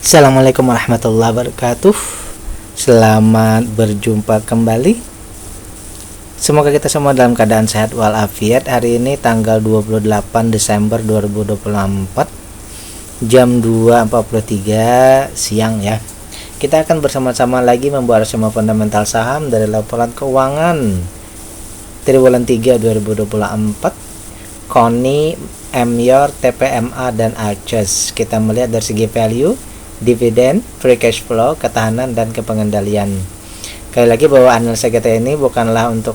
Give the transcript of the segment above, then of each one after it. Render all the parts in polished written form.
Assalamualaikum warahmatullahi wabarakatuh. Selamat berjumpa kembali. Semoga kita semua dalam keadaan sehat walafiat. Hari ini tanggal 28 Desember 2024 jam 2.43 siang ya. Kita akan bersama-sama lagi membahas semua fundamental saham dari laporan keuangan triwulan 3 2024 KONI, MYOR, TPMA, dan ACES. Kita melihat dari segi value, dividen, free cash flow, ketahanan, dan kepengendalian. Sekali lagi bahwa analisa kita ini bukanlah untuk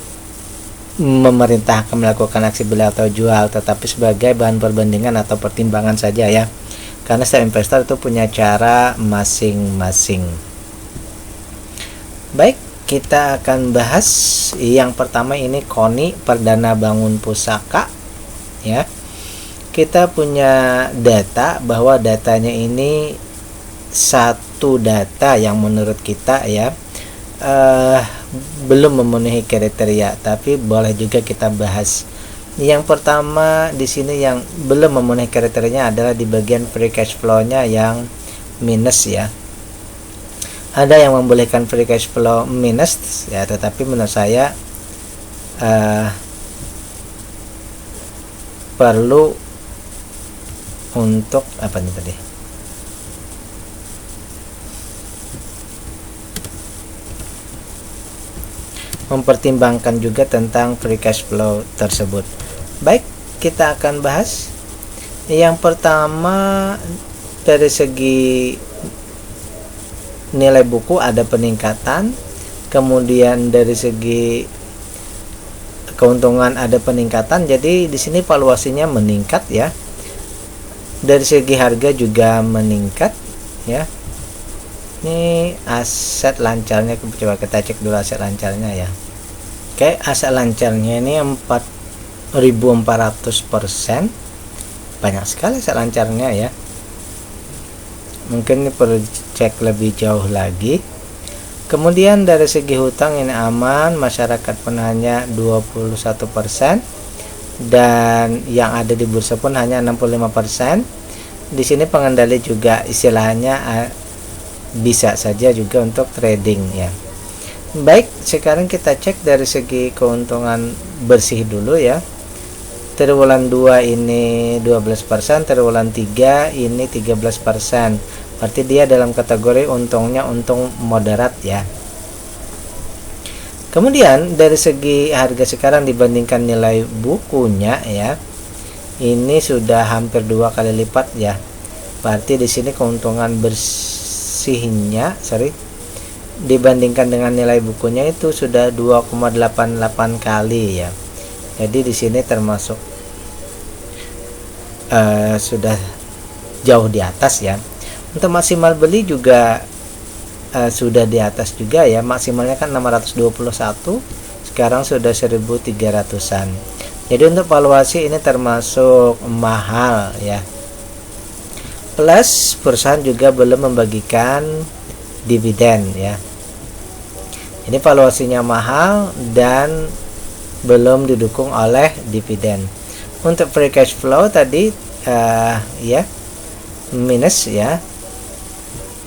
memerintahkan melakukan aksi beli atau jual, tetapi sebagai bahan perbandingan atau pertimbangan saja ya. Karena setiap investor itu punya cara masing-masing. Baik, kita akan bahas yang pertama ini KONI, Perdana Bangun Pusaka ya. Kita punya data bahwa datanya ini satu data yang menurut kita ya belum memenuhi kriteria, tapi boleh juga kita bahas. Yang pertama di sini yang belum memenuhi kriterianya adalah di bagian free cash flow-nya yang minus ya. Ada yang membolehkan free cash flow minus ya, tetapi menurut saya perlu untuk apa nih tadi? Mempertimbangkan juga tentang free cash flow tersebut. Baik, kita akan bahas. Yang pertama dari segi nilai buku ada peningkatan, kemudian dari segi keuntungan ada peningkatan. Jadi di sini valuasinya meningkat ya. Dari segi harga juga meningkat ya. Ini aset lancarnya, coba kita cek dulu aset lancarnya ya. Oke, aset lancarnya ini 4.400%. Banyak sekali aset lancarnya ya. Mungkin ini perlu cek lebih jauh lagi. Kemudian dari segi hutang ini aman, masyarakat penahannya 21%, dan yang ada di bursa pun hanya 65%. Di sini pengendali juga istilahnya bisa saja juga untuk trading ya. Baik, sekarang kita cek dari segi keuntungan bersih dulu ya. Triwulan 2 ini 12%, triwulan 3 ini 13%. Berarti dia dalam kategori untungnya untung moderat ya. Kemudian dari segi harga sekarang dibandingkan nilai bukunya ya, ini sudah hampir 2 kali lipat ya. Berarti di sini keuntungan bersihnya dibandingkan dengan nilai bukunya itu sudah 2,88 kali ya. Jadi di sini termasuk sudah jauh di atas ya. Untuk maksimal beli juga sudah di atas juga ya. Maksimalnya kan 621, sekarang sudah 1.300-an. Jadi untuk valuasi ini termasuk mahal ya. Plus perusahaan juga belum membagikan dividen ya. Ini valuasinya mahal dan belum didukung oleh dividen. Untuk free cash flow tadi ya minus ya.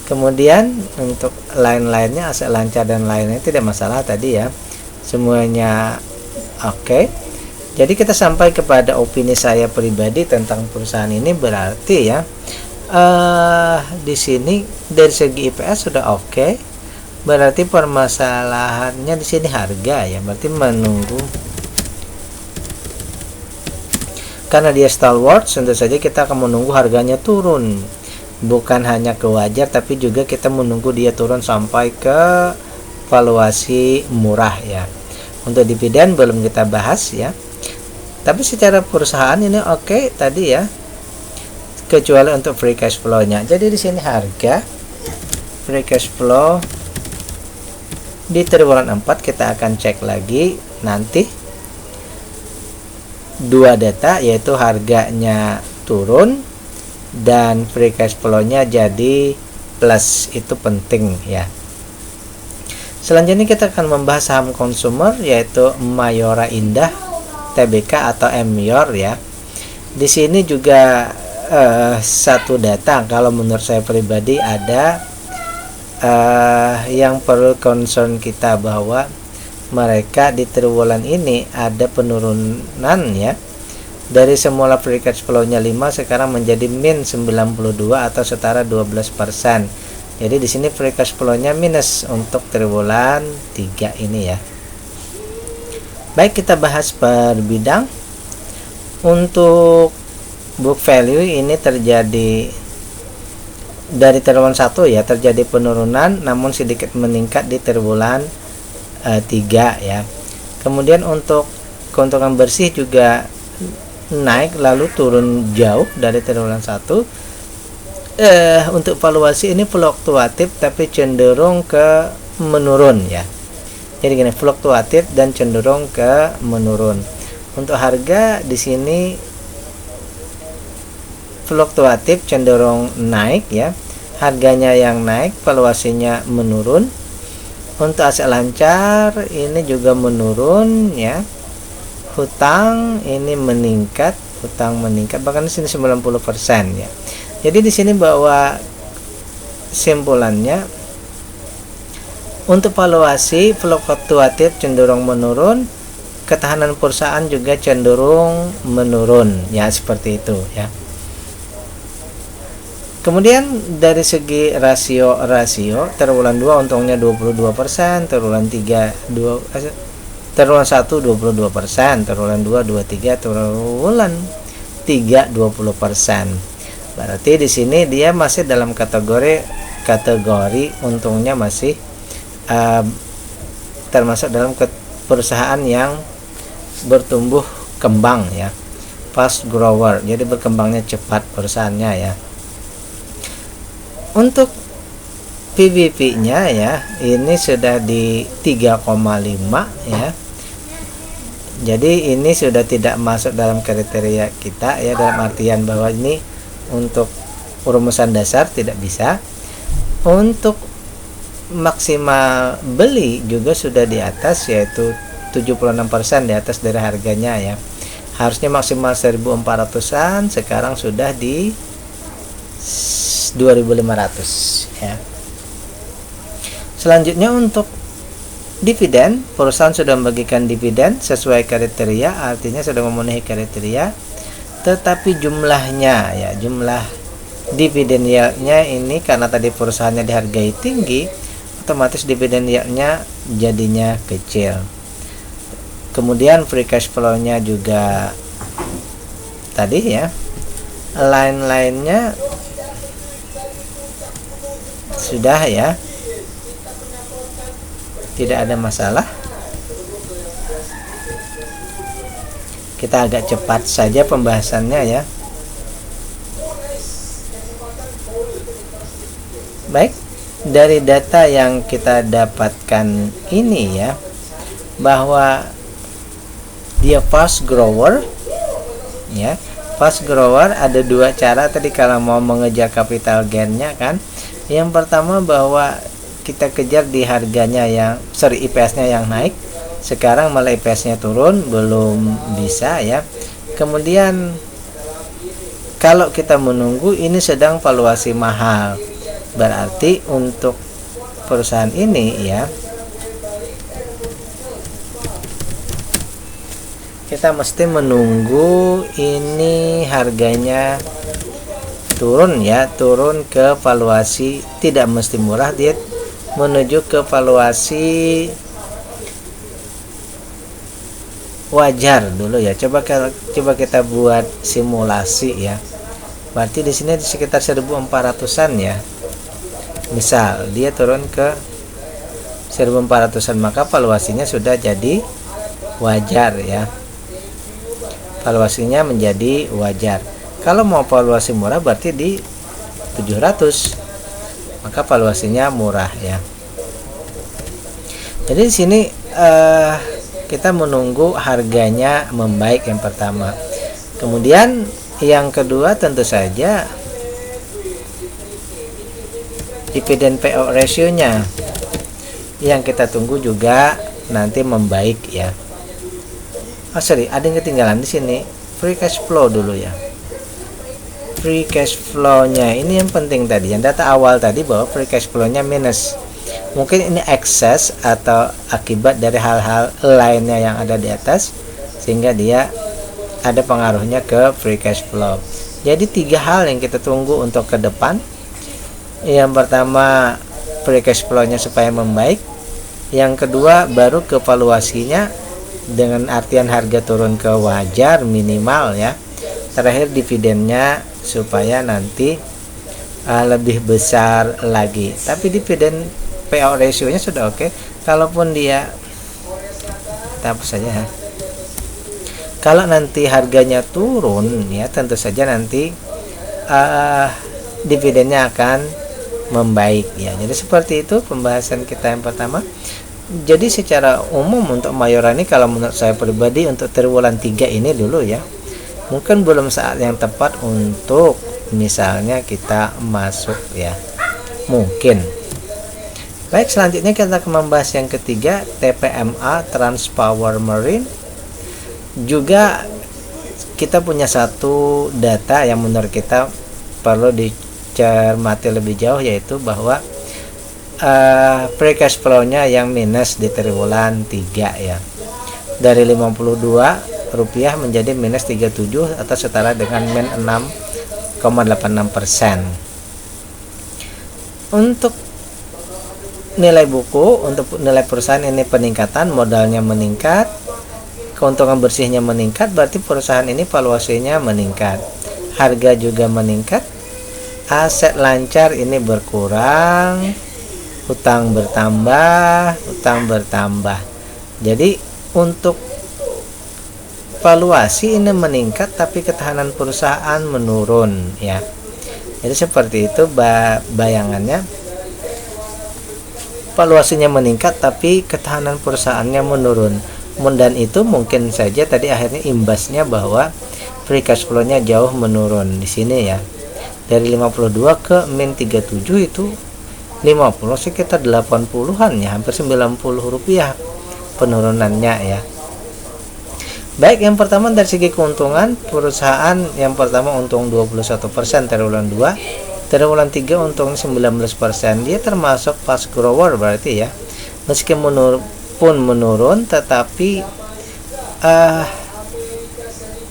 Kemudian untuk lain-lainnya aset lancar dan lainnya tidak masalah tadi ya. Semuanya oke. Jadi kita sampai kepada opini saya pribadi tentang perusahaan ini, berarti ya di sini dari segi IPS sudah oke. Berarti permasalahannya di sini harga ya. Berarti menunggu, karena dia stalwart, tentu saja kita akan menunggu harganya turun. Bukan hanya ke wajar, tapi juga kita menunggu dia turun sampai ke valuasi murah ya. Untuk dividen belum kita bahas ya. Tapi secara perusahaan ini oke tadi ya. Kecuali untuk free cash flow-nya. Jadi di sini harga free cash flow di triwulan 4 kita akan cek lagi nanti dua data, yaitu harganya turun dan free cash flow-nya jadi plus. Itu penting ya. Selanjutnya kita akan membahas saham konsumer, yaitu Mayora Indah, TBK atau MYOR ya. Di sini juga satu data. Kalau menurut saya pribadi ada yang perlu concern kita, bahwa mereka di triwulan ini ada penurunan ya, dari semula free cash flow-nya 5 sekarang menjadi min 92 atau setara 12%. Jadi di sini free cash flow-nya minus untuk triwulan 3 ini ya. Baik, kita bahas per bidang. Untuk book value ini terjadi dari triwulan 1 ya, terjadi penurunan namun sedikit meningkat di triwulan 3 ya. Kemudian untuk keuntungan bersih juga naik lalu turun jauh dari triwulan 1. Untuk valuasi ini fluktuatif tapi cenderung ke menurun ya. Jadi gini, fluktuatif dan cenderung ke menurun. Untuk harga di sini fluktuatif cenderung naik ya, harganya yang naik, valuasinya menurun. Untuk aset lancar ini juga menurun ya. Hutang ini meningkat, bahkan di sini 90% ya. Jadi di sini bahwa simpulannya untuk valuasi fluktuatif cenderung menurun, ketahanan perusahaan juga cenderung menurun ya, seperti itu ya. Kemudian dari segi rasio triwulan 2 untungnya 22%, triwulan 1 22%, triwulan 2 23%, triwulan 3 20%. Berarti di sini dia masih dalam kategori untungnya masih termasuk dalam perusahaan yang bertumbuh kembang ya, fast grower, jadi berkembangnya cepat perusahaannya ya. Untuk PBV-nya ya, ini sudah di 3,5 ya. Jadi ini sudah tidak masuk dalam kriteria kita ya, dalam artian bahwa ini untuk rumusan dasar tidak bisa. Untuk maksimal beli juga sudah di atas, yaitu 76% di atas dari harganya ya. Harusnya maksimal 1.400-an, sekarang sudah di 2.500 ya. Selanjutnya untuk dividen, perusahaan sudah membagikan dividen sesuai kriteria, artinya sudah memenuhi kriteria. Tetapi jumlahnya ya, jumlah dividen yield-nya ini karena tadi perusahaannya dihargai tinggi, otomatis dividen yield-nya jadinya kecil. Kemudian free cash flow-nya juga tadi ya, lain-lainnya sudah ya, tidak ada masalah. Kita agak cepat saja pembahasannya ya. Baik, dari data yang kita dapatkan ini ya, bahwa dia fast grower ya. Fast grower ada dua cara tadi kalau mau mengejar capital gain-nya kan. Yang pertama bahwa kita kejar di harganya yang IPS-nya yang naik, sekarang malah IPS-nya turun, belum bisa ya. Kemudian kalau kita menunggu, ini sedang valuasi mahal, berarti untuk perusahaan ini ya, kita mesti menunggu ini harganya turun ya, turun ke valuasi tidak mesti murah, dia menuju ke valuasi wajar dulu ya. Coba kita buat simulasi ya. Berarti di sini di sekitar 1.400-an ya. Misal dia turun ke 1.400-an, maka valuasinya sudah jadi wajar ya. Valuasinya menjadi wajar. Kalau mau valuasi murah berarti di 700, maka valuasinya murah ya. Jadi di sini kita menunggu harganya membaik yang pertama. Kemudian yang kedua tentu saja dividen payout ratio-nya yang kita tunggu juga nanti membaik ya. Ada yang ketinggalan di sini. Free cash flow dulu ya. free cash flow-nya ini yang penting tadi, yang data awal tadi bahwa free cash flow-nya minus. Mungkin ini ekses atau akibat dari hal-hal lainnya yang ada di atas sehingga dia ada pengaruhnya ke free cash flow. Jadi 3 hal yang kita tunggu untuk ke depan. Yang pertama, free cash flow-nya supaya membaik. Yang kedua, baru ke valuasinya dengan artian harga turun ke wajar minimal ya. Terakhir, dividennya supaya nanti lebih besar lagi. Tapi dividen payout ratio-nya sudah oke. Kalaupun dia, kita hapus saja ya. Kalau nanti harganya turun ya, tentu saja nanti dividennya akan membaik ya. Jadi seperti itu pembahasan kita yang pertama. Jadi secara umum untuk Mayora ini, kalau menurut saya pribadi untuk triwulan 3 ini dulu ya, mungkin belum saat yang tepat untuk misalnya kita masuk ya, mungkin. Baik, selanjutnya kita akan membahas yang ketiga, TPMA, Transpower Marine. Juga kita punya satu data yang menurut kita perlu dicermati lebih jauh, yaitu bahwa free cash flow-nya yang minus di triwulan 3 ya, dari Rp52 menjadi minus 37 atau setara dengan min 6,86%. Untuk nilai buku, untuk nilai perusahaan ini peningkatan, modalnya meningkat, keuntungan bersihnya meningkat, berarti perusahaan ini valuasinya meningkat, harga juga meningkat, aset lancar ini berkurang, utang bertambah. Jadi untuk valuasi ini meningkat tapi ketahanan perusahaan menurun ya. Jadi seperti itu bayangannya, valuasinya meningkat tapi ketahanan perusahaannya menurun. Dan itu mungkin saja tadi akhirnya imbasnya bahwa free cash flow-nya jauh menurun di sini ya. Dari 52 ke min 37 itu 50 sekitar 80-an ya, hampir Rp90 penurunannya ya. Baik, yang pertama dari segi keuntungan, perusahaan yang pertama untung 21% triwulan 2, triwulan 3 untung 19%. Dia termasuk fast grower berarti ya. Meski menurun tetapi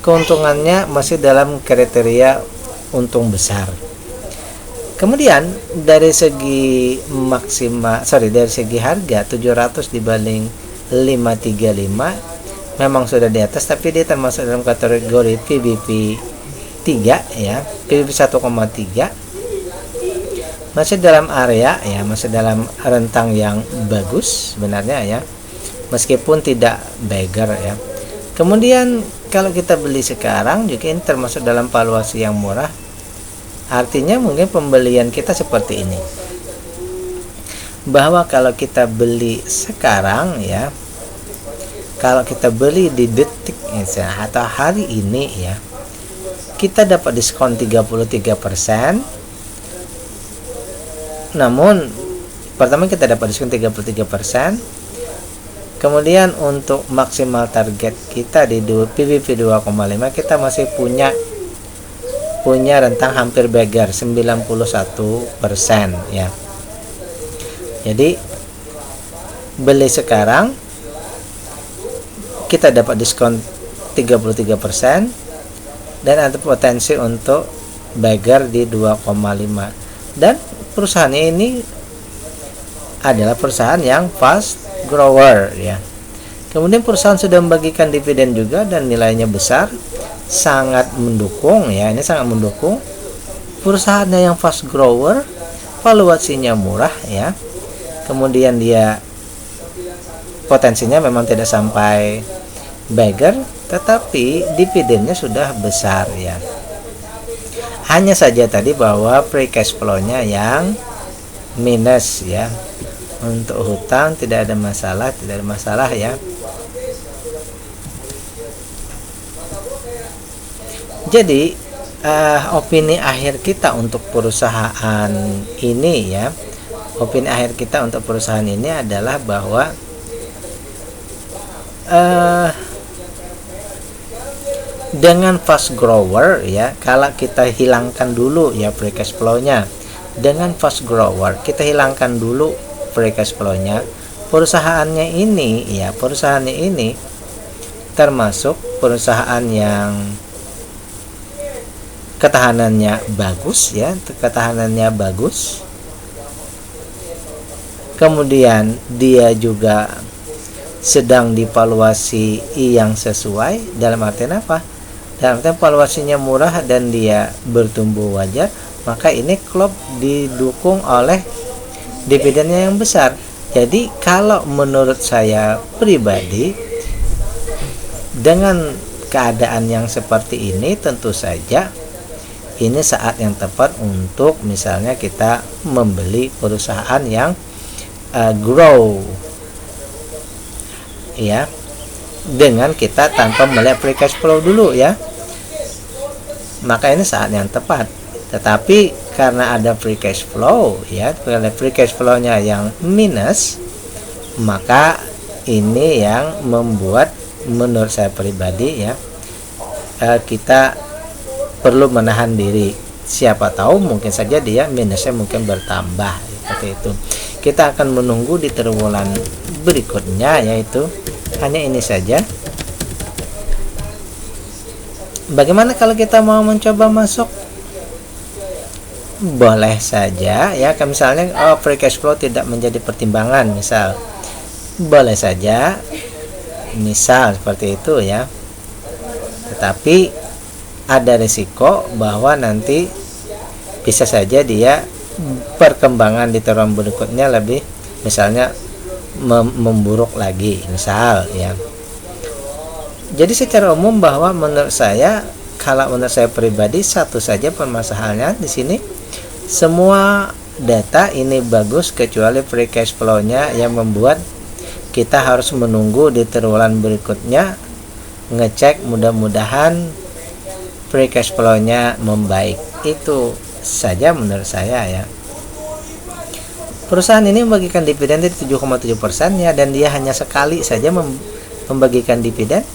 keuntungannya masih dalam kriteria untung besar. Kemudian dari segi dari segi harga 700 dibanding 535 memang sudah di atas, tapi dia termasuk dalam kategori PBP 3 ya, PBP 1,3, masih dalam area ya, masih dalam rentang yang bagus sebenarnya ya, meskipun tidak beggar ya. Kemudian kalau kita beli sekarang juga ini termasuk dalam valuasi yang murah. Artinya mungkin pembelian kita seperti ini, bahwa kalau kita beli sekarang ya, kalau kita beli di detik ya, atau hari ini ya, kita dapat diskon 33%. Namun pertama kita dapat diskon 33%. Kemudian untuk maksimal target kita di PBP 2,5 kita masih punya rentang hampir beggar 91% ya. Jadi beli sekarang kita dapat diskon 33% dan ada potensi untuk beggar di 2,5. Dan perusahaan ini adalah perusahaan yang fast grower ya. Kemudian perusahaan sudah membagikan dividen juga dan nilainya besar, sangat mendukung ya, ini sangat mendukung. Perusahaannya yang fast grower, valuasinya murah ya. Kemudian dia potensinya memang tidak sampai beggar, tetapi dividennya sudah besar ya. Hanya saja tadi bahwa free cash flow-nya yang minus ya. Untuk hutang tidak ada masalah ya. Jadi opini akhir kita untuk perusahaan ini ya, opini akhir kita untuk perusahaan ini adalah bahwa Dengan fast grower ya, kalau kita hilangkan dulu ya free cash flow-nya. Dengan fast grower kita hilangkan dulu free cash flow-nya. Perusahaannya ini termasuk perusahaan yang ketahanannya bagus ya, kemudian dia juga sedang divaluasi yang sesuai. Dalam artian apa? Dalam artian valuasinya murah dan dia bertumbuh wajar, maka ini klub didukung oleh dividennya yang besar. Jadi kalau menurut saya pribadi, dengan keadaan yang seperti ini, tentu saja ini saat yang tepat untuk misalnya kita membeli perusahaan yang grow ya, dengan kita tanpa melihat free cash flow dulu ya, maka ini saat yang tepat. Tetapi karena ada free cash flow ya, free cash flow-nya yang minus, maka ini yang membuat menurut saya pribadi ya, kita perlu menahan diri. Siapa tahu mungkin saja dia minusnya mungkin bertambah seperti itu. Kita akan menunggu di triwulan berikutnya, yaitu hanya ini saja. Bagaimana kalau kita mau mencoba masuk? Boleh saja ya, misalnya free cash flow tidak menjadi pertimbangan, misal boleh saja, misal seperti itu ya. Tetapi ada risiko bahwa nanti bisa saja dia perkembangan di triwulan berikutnya lebih misalnya memburuk lagi, misal ya. Jadi secara umum bahwa menurut saya, kalau menurut saya pribadi, satu saja permasalahannya di sini, semua data ini bagus kecuali free cash flow-nya yang membuat kita harus menunggu di triwulan berikutnya ngecek, mudah-mudahan free cash flow-nya membaik. Itu saja menurut saya ya. Perusahaan ini membagikan dividen 7,7% ya, dan dia hanya sekali saja membagikan dividen.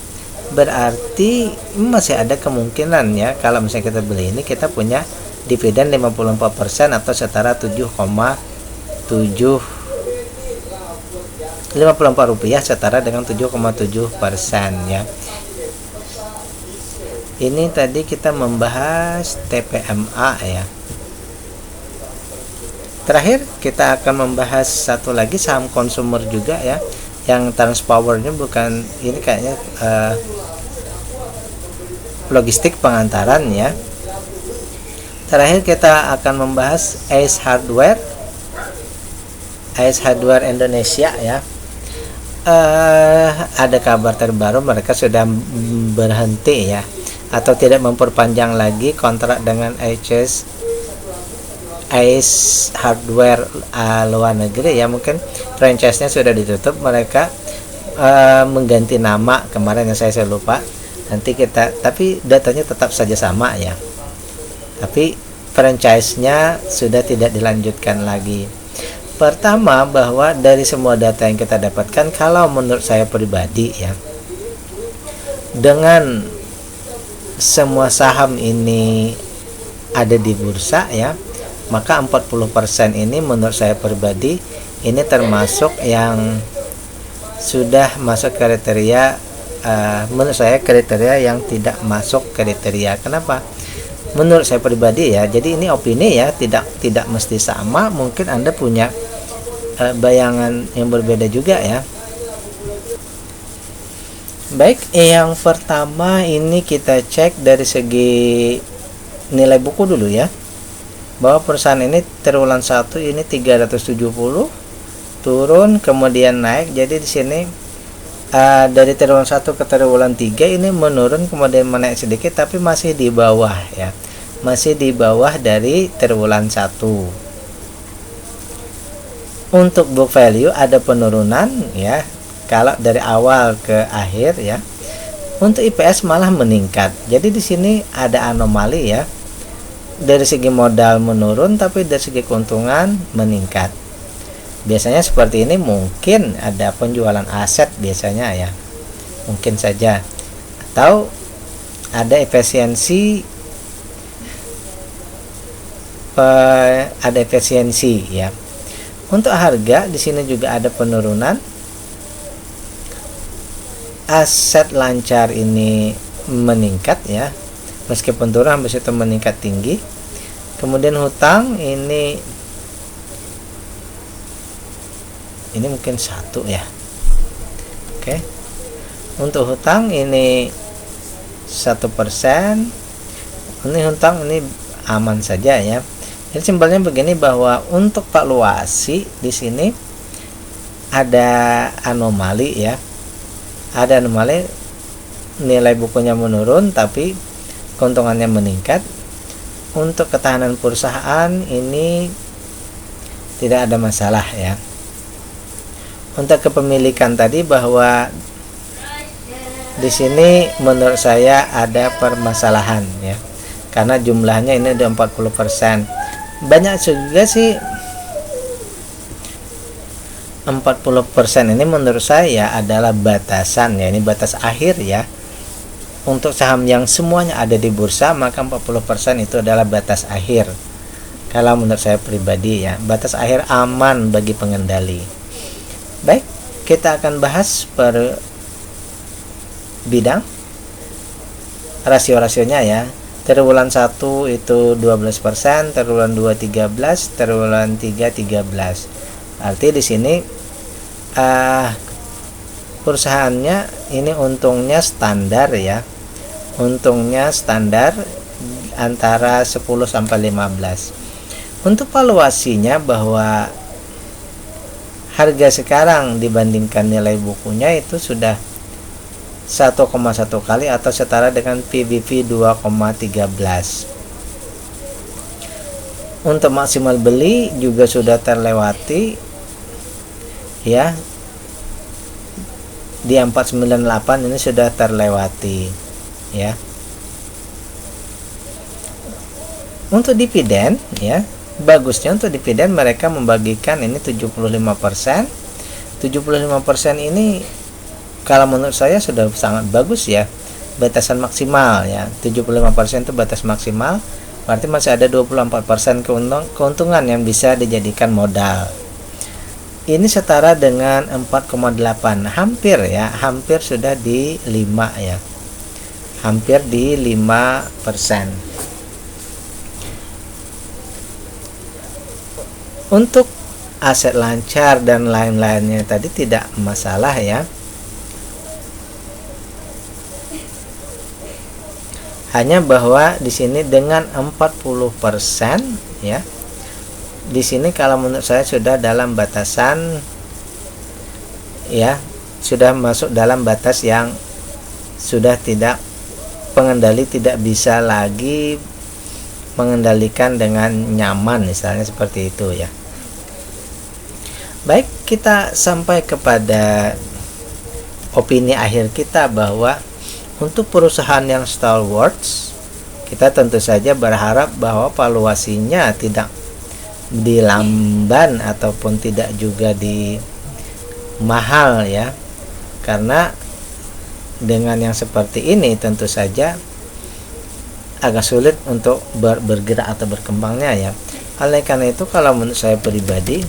Berarti masih ada kemungkinan ya, kalau misalnya kita beli ini, kita punya dividen 54% atau setara 54 rupiah setara dengan 7,7% ya. Ini tadi kita membahas TPMA ya. Terakhir kita akan membahas satu lagi saham konsumer juga ya, yang Transpower-nya bukan ini, kayaknya logistik pengantaran ya. Terakhir kita akan membahas Ace Hardware Indonesia ya. Ada kabar terbaru, mereka sudah berhenti ya, atau tidak memperpanjang lagi kontrak dengan Ace Hardware luar negeri ya. Mungkin franchise-nya sudah ditutup, mereka mengganti nama kemarin yang saya lupa. Nanti tapi datanya tetap saja sama ya, tapi franchise-nya sudah tidak dilanjutkan lagi. Pertama, bahwa dari semua data yang kita dapatkan, kalau menurut saya pribadi ya, dengan semua saham ini ada di bursa ya, maka 40% ini menurut saya pribadi ini termasuk yang sudah masuk kriteria, menurut saya kriteria yang tidak masuk kriteria. Kenapa? Menurut saya pribadi ya, jadi ini opini ya, tidak mesti sama, mungkin Anda punya bayangan yang berbeda juga ya. Baik, yang pertama ini kita cek dari segi nilai buku dulu ya, bahwa perusahaan ini triwulan 1 ini 370, turun kemudian naik. Jadi di sini dari triwulan 1 ke triwulan 3 ini menurun kemudian menaik sedikit, tapi masih di bawah ya, masih di bawah dari triwulan 1. Untuk book value ada penurunan ya, kalau dari awal ke akhir ya. Untuk IPS malah meningkat. Jadi di sini ada anomali ya, dari segi modal menurun tapi dari segi keuntungan meningkat. Biasanya seperti ini, mungkin ada penjualan aset biasanya ya, mungkin saja, atau ada efisiensi ya. Untuk harga di sini juga ada penurunan. Aset lancar ini meningkat ya, meskipun turun habis itu meningkat tinggi. Kemudian hutang ini mungkin 1 ya. Oke. Untuk hutang ini 1%. Ini hutang ini aman saja ya. Jadi simpelnya begini, bahwa untuk valuasi di sini ada anomali ya. Ada anomali, nilai bukunya menurun tapi keuntungannya meningkat. Untuk ketahanan perusahaan ini tidak ada masalah ya. Untuk kepemilikan tadi, bahwa di sini menurut saya ada permasalahan ya. Karena jumlahnya ini udah 40%. Banyak juga sih 40% ini menurut saya adalah batasan ya, ini batas akhir ya. Untuk saham yang semuanya ada di bursa, maka 40% itu adalah batas akhir. Kalau menurut saya pribadi ya, batas akhir aman bagi pengendali. Baik, kita akan bahas per bidang rasio-rasionya ya. Triwulan 1 itu 12%, triwulan 2 13, triwulan 3 13. Arti di sini perusahaannya ini untungnya standar ya. Untungnya standar antara 10 sampai 15. Untuk valuasinya, bahwa harga sekarang dibandingkan nilai bukunya itu sudah 1,1 kali atau setara dengan PBV 2,13. Untuk maksimal beli juga sudah terlewati ya. Di 498 ini sudah terlewati ya. Untuk dividen ya, bagusnya untuk dividen mereka membagikan ini 75%. 75% ini kalau menurut saya sudah sangat bagus ya. Batasan maksimal ya, 75% itu batas maksimal. Berarti masih ada 24% keuntungan yang bisa dijadikan modal. Ini setara dengan 4,8, hampir ya, hampir sudah di 5 ya. Hampir di 5%. Untuk aset lancar dan lain-lainnya tadi tidak masalah ya. Hanya bahwa di sini dengan 40% ya. Di sini kalau menurut saya sudah dalam batasan ya, sudah masuk dalam batas yang sudah tidak, pengendali tidak bisa lagi mengendalikan dengan nyaman, misalnya seperti itu ya. Baik, kita sampai kepada opini akhir kita, bahwa untuk perusahaan yang stalwarts, kita tentu saja berharap bahwa valuasinya tidak dilamban ataupun tidak juga di mahal ya. Karena dengan yang seperti ini tentu saja agak sulit untuk bergerak atau berkembangnya ya. Oleh karena itu, kalau menurut saya pribadi,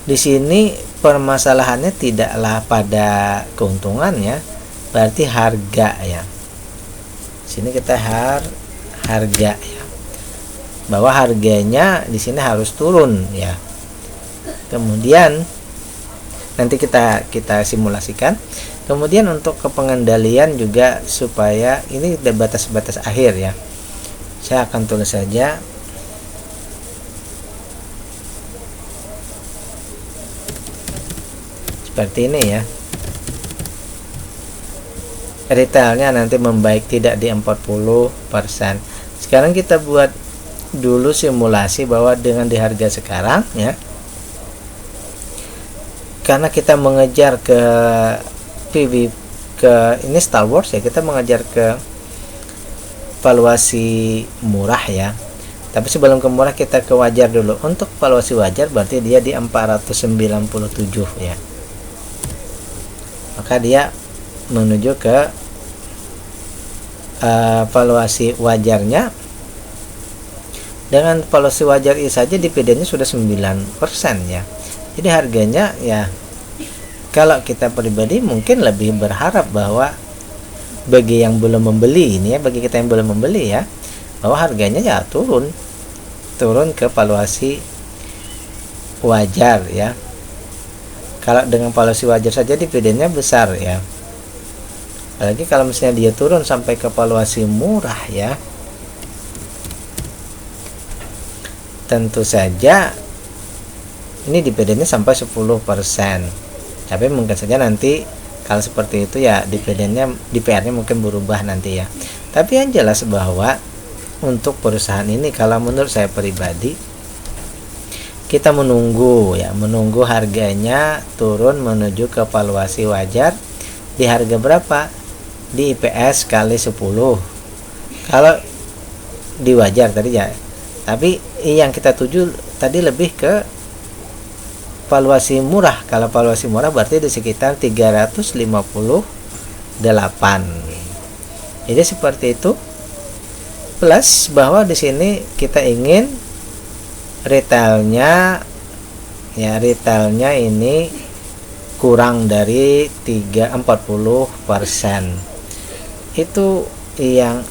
di sini permasalahannya tidaklah pada keuntungannya, berarti harga ya. Sini kita harga ya, bahwa harganya di sini harus turun ya. Kemudian nanti kita simulasikan. Kemudian untuk kepengendalian juga, supaya ini batas-batas akhir ya. Saya akan tulis saja seperti ini ya. Retailnya nanti membaik tidak di 40%. Sekarang kita buat dulu simulasi bahwa dengan di harga sekarang ya, karena kita mengejar ke PB, ke ini stalwarts ya, kita mengejar ke valuasi murah ya. Tapi sebelum ke murah kita ke wajar dulu. Untuk valuasi wajar berarti dia di 497 ya. Maka dia menuju ke valuasi wajarnya, dengan valuasi wajar ini saja dividennya sudah 9% ya. Jadi harganya ya, kalau kita pribadi mungkin lebih berharap bahwa bagi yang belum membeli ini ya, bagi kita yang belum membeli ya, bahwa harganya ya turun ke valuasi wajar ya. Kalau dengan valuasi wajar saja dividennya besar ya, apalagi kalau misalnya dia turun sampai ke valuasi murah ya, tentu saja ini dividennya sampai 10%. Tapi mungkin saja nanti kalau seperti itu ya dividennya, DPR-nya mungkin berubah nanti ya. Tapi yang jelas bahwa untuk perusahaan ini kalau menurut saya pribadi, kita menunggu harganya turun menuju ke valuasi wajar di harga berapa? Di IPS kali 10. Kalau di wajar tadi ya. Tapi yang kita tuju tadi lebih ke valuasi murah. Kalau valuasi murah berarti di sekitar 358. Jadi seperti itu. Plus bahwa di sini kita ingin retailnya ini kurang dari 40%. Itu yang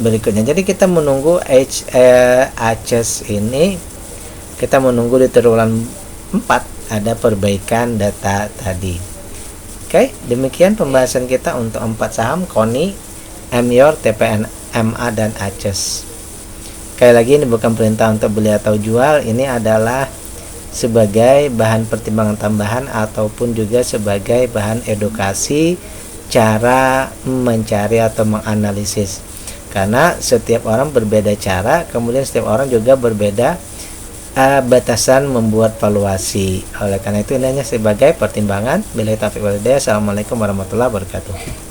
berikutnya. Jadi kita menunggu ACES ini, kita menunggu di triwulan 4 ada perbaikan data tadi. Oke, demikian pembahasan kita untuk 4 saham KONI, Emyor, TPN, MA dan ACES. Sekali lagi, ini bukan perintah untuk beli atau jual, ini adalah sebagai bahan pertimbangan tambahan ataupun juga sebagai bahan edukasi cara mencari atau menganalisis. Karena setiap orang berbeda cara, kemudian setiap orang juga berbeda batasan membuat valuasi. Oleh karena itu ini hanya sebagai pertimbangan. Billahi taufiq wal hidayah. Assalamualaikum warahmatullahi wabarakatuh.